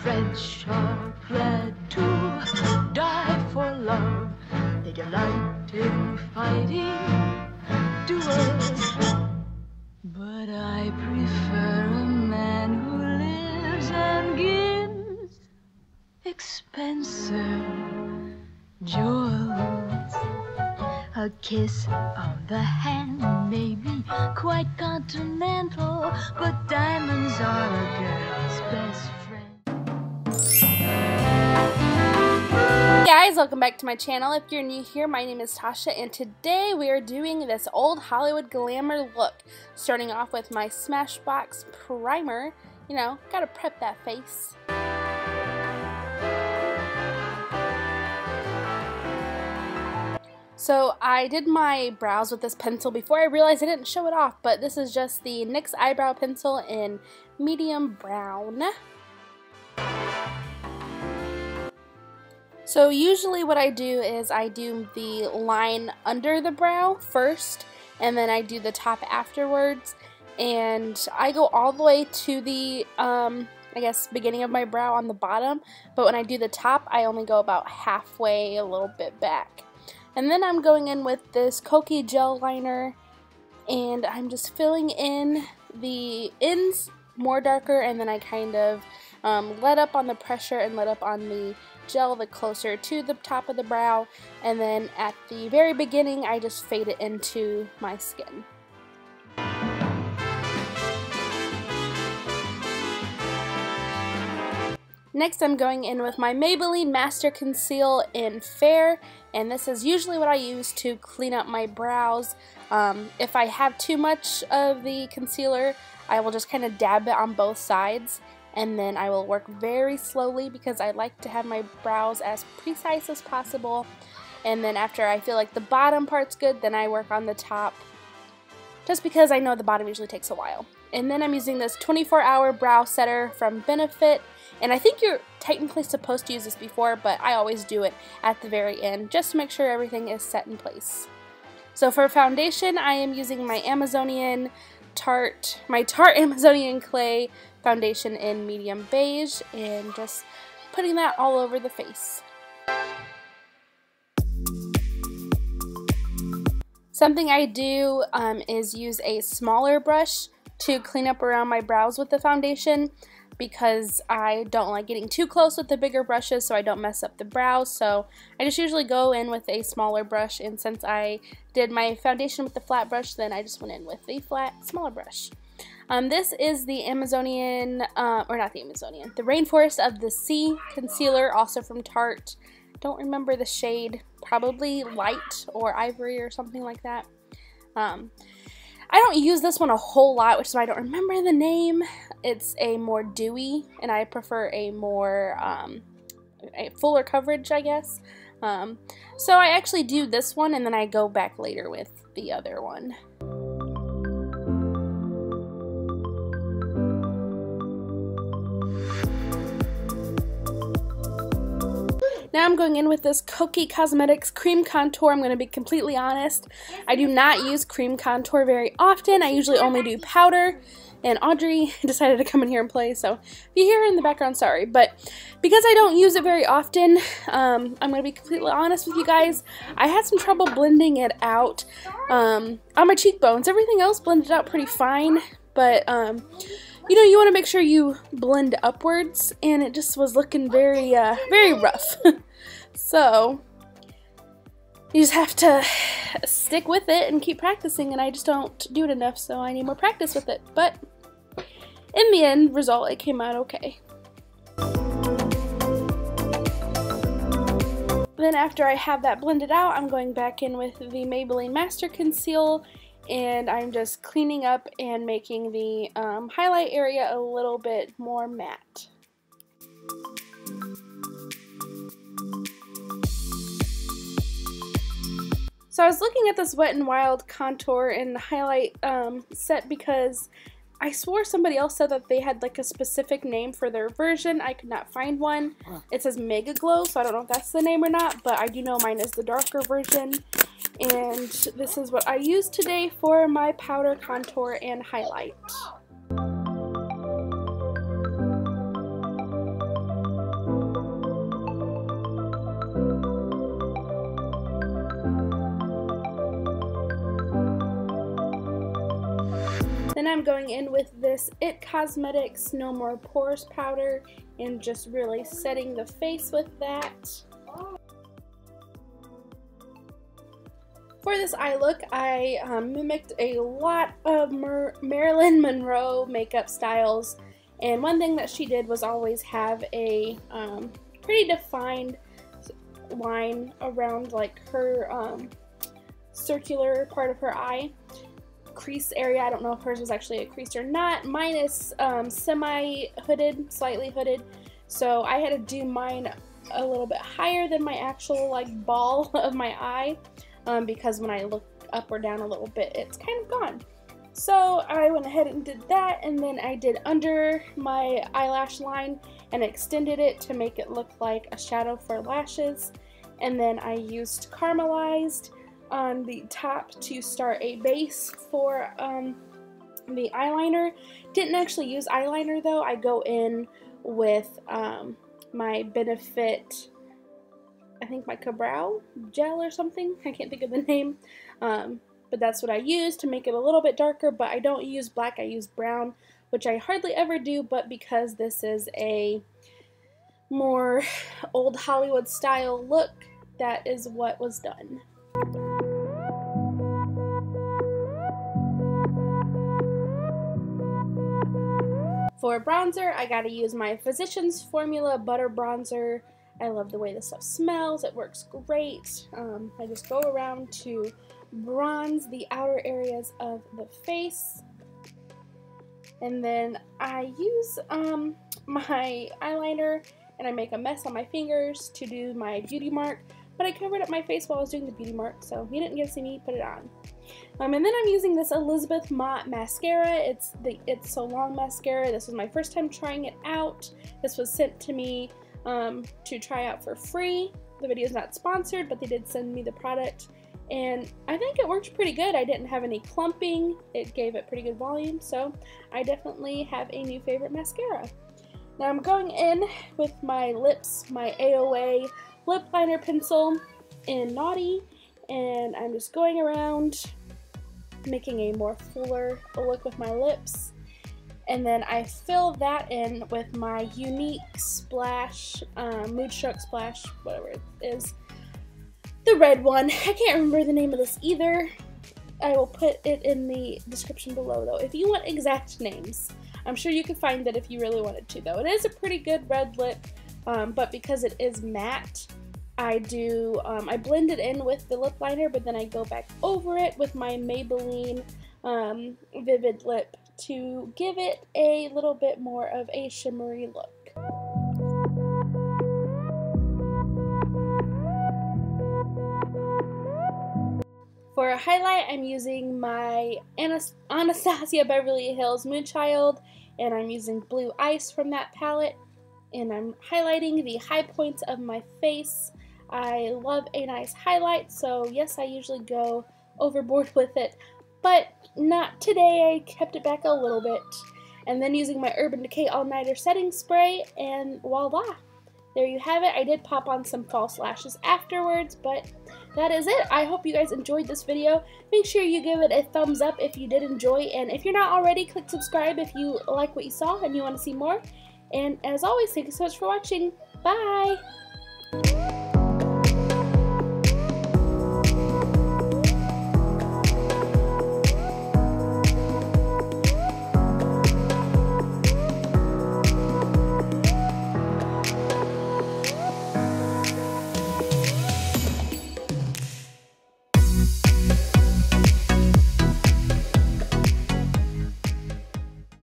Fred Sharp fled to die for love. They delight in fighting duels, but I prefer a man who lives and gives expensive jewels. A kiss on the hand may be quite continental, but diamonds are a girl's best friend. Hey guys, welcome back to my channel. If you're new here, my name is Tasha, and today we are doing this old Hollywood glamour look. Starting off with my Smashbox primer. You know, gotta prep that face. So I did my brows with this pencil before I realized I didn't show it off, but this is just the NYX eyebrow pencil in medium brown. So usually what I do is I do the line under the brow first, and then I do the top afterwards, and I go all the way to the I guess beginning of my brow on the bottom, but when I do the top I only go about halfway, a little bit back. And then I'm going in with this Kokie gel liner, and I'm just filling in the ends more darker, and then I kind of let up on the pressure and let up on the gel the closer to the top of the brow, and then at the very beginning I just fade it into my skin. Next I'm going in with my Maybelline Master Conceal in Fair, and this is usually what I use to clean up my brows. If I have too much of the concealer, I will just kind of dab it on both sides, and then I will work very slowly because I like to have my brows as precise as possible. And then after I feel like the bottom part's good, then I work on the top, just because I know the bottom usually takes a while. And then I'm using this 24-hour brow setter from Benefit, and I think you're technically supposed to use this before, but I always do it at the very end just to make sure everything is set in place. So for foundation, I am using my Tarte Amazonian Clay foundation in medium beige, and just putting that all over the face. Something I do is use a smaller brush to clean up around my brows with the foundation, because I don't like getting too close with the bigger brushes so I don't mess up the brows. So I just usually go in with a smaller brush, and since I did my foundation with the flat brush, then I just went in with the smaller brush. This is the Amazonian, or not the Amazonian, the Rainforest of the Sea concealer, also from Tarte. Don't remember the shade, probably light or ivory or something like that. I don't use this one a whole lot, which is why I don't remember the name. It's a more dewy, and I prefer a more a fuller coverage, I guess. So I actually do this one, and then I go back later with the other one. Now I'm going in with this Kokie Cosmetics Cream Contour. I'm going to be completely honest. I do not use cream contour very often. I usually only do powder, and Audrey decided to come in here and play, so if you hear her in the background, sorry. But because I don't use it very often, I'm going to be completely honest with you guys. I had some trouble blending it out on my cheekbones. Everything else blended out pretty fine, but you know, you want to make sure you blend upwards, and it just was looking very, very rough. So you just have to stick with it and keep practicing, and I just don't do it enough, so I need more practice with it. But in the end result, it came out okay. Then after I have that blended out, I'm going back in with the Maybelline Master Conceal, and I'm just cleaning up and making the highlight area a little bit more matte. So I was looking at this Wet n Wild contour and highlight set because I swore somebody else said that they had like a specific name for their version. I could not find one. It says Mega Glow, so I don't know if that's the name or not, but I do know mine is the darker version. And this is what I used today for my powder contour and highlight. I'm going in with this IT Cosmetics No More Pores powder and just really setting the face with that. For this eye look, I mimicked a lot of Marilyn Monroe makeup styles, and one thing that she did was always have a pretty defined line around like her circular part of her eye crease area. I don't know if hers was actually a crease or not. Mine is semi-hooded, slightly hooded, so I had to do mine a little bit higher than my actual like ball of my eye, because when I look up or down a little bit, it's kind of gone. So I went ahead and did that, and then I did under my eyelash line and extended it to make it look like a shadow for lashes. And then I used caramelized on the top to start a base for the eyeliner. Didn't actually use eyeliner though. I go in with my Benefit, I think my Cabral gel or something. I can't think of the name. But that's what I use to make it a little bit darker, but I don't use black, I use brown, which I hardly ever do, but because this is a more old Hollywood style look, that is what was done. For bronzer, I gotta use my Physicians Formula Butter Bronzer. I love the way this stuff smells, it works great. I just go around to bronze the outer areas of the face, and then I use my eyeliner and I make a mess on my fingers to do my beauty mark, but I covered up my face while I was doing the beauty mark, so you didn't get to see me put it on. And then I'm using this Elizabeth Mott mascara. It's the It's So Long mascara. This was my first time trying it out. This was sent to me to try out for free. The video is not sponsored, but they did send me the product, and I think it worked pretty good. I didn't have any clumping. It gave it pretty good volume, so I definitely have a new favorite mascara. Now I'm going in with my lips, my AOA lip liner pencil in Naughty, and I'm just going around making a more fuller look with my lips. And then I fill that in with my Unique Splash, Moonstruck Splash, whatever it is. The red one. I can't remember the name of this either. I will put it in the description below though if you want exact names. I'm sure you could find it if you really wanted to though. It is a pretty good red lip, but because it is matte, I blend it in with the lip liner, but then I go back over it with my Maybelline Vivid Lip to give it a little bit more of a shimmery look. For a highlight, I'm using my Anastasia Beverly Hills Moonchild, and I'm using Blue Ice from that palette, and I'm highlighting the high points of my face. I love a nice highlight, so yes, I usually go overboard with it, but not today. I kept it back a little bit. And then using my Urban Decay All Nighter setting spray, and voila! There you have it. I did pop on some false lashes afterwards, but that is it. I hope you guys enjoyed this video. Make sure you give it a thumbs up if you did enjoy, and if you're not already, click subscribe if you like what you saw and you want to see more. And as always, thank you so much for watching. Bye!